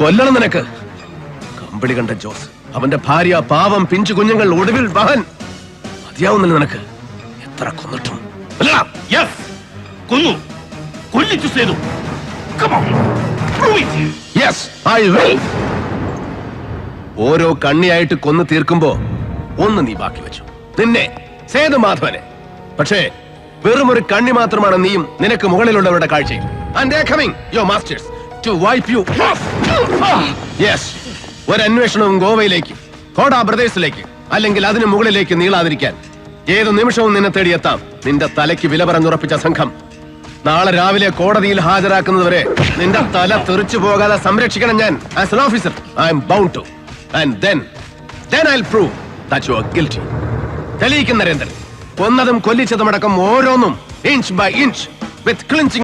കൊല്ലണം നിനക്ക്. കമ്പിളി കണ്ട ജോസ്, അവന്റെ ഭാര്യ, പാവം പിഞ്ചു കുഞ്ഞുങ്ങൾ, ഒടുവിൽ വഹൻ. മതിയാവുന്നില്ല നിനക്ക്? എത്ര കൊന്നിട്ടും. കൊന്നു, കൊല്ലിച്ചു സേതു. ഓരോ കണ്ണിയായിട്ട് കൊന്നു തീർക്കുമ്പോ ഒന്ന് നീ ബാക്കി വെച്ചു, നിന്നെ, സേതുമാധവനെ. പക്ഷേ വെറും ഒരു കണ്ണി മാത്രമാണ് നീയും നിനക്ക് മുകളിലുള്ളവരുടെ കാഴ്ചയിൽ. And they are coming, your masters, to wipe you off. Yes, ഒരു അന്വേഷണവും ഗോവയിലേക്ക്, കോടാ ബ്രദേഴ്സിലേക്ക്, അല്ലെങ്കിൽ അതിന് മുകളിലേക്ക് നീളാതിരിക്കാൻ ഏതു നിമിഷവും നിന്നെ തേടിയെത്താം. നിന്റെ തലയ്ക്ക് വില പറഞ്ഞുറപ്പിച്ച സംഘം നാളെ രാവിലെ കോടതിയിൽ ഹാജരാക്കുന്നതുവരെ നിന്റെ തല തെറിച്ചു പോകാതെ സംരക്ഷിക്കണം ഞാൻ. As an officer, I am bound to. And then I'll prove that you are guilty. തെളിയിക്കും നരേന്ദ്രൻ. കൊന്നതും കൊല്ലിച്ചതുമടക്കം ഓരോന്നും inch by inch with clinching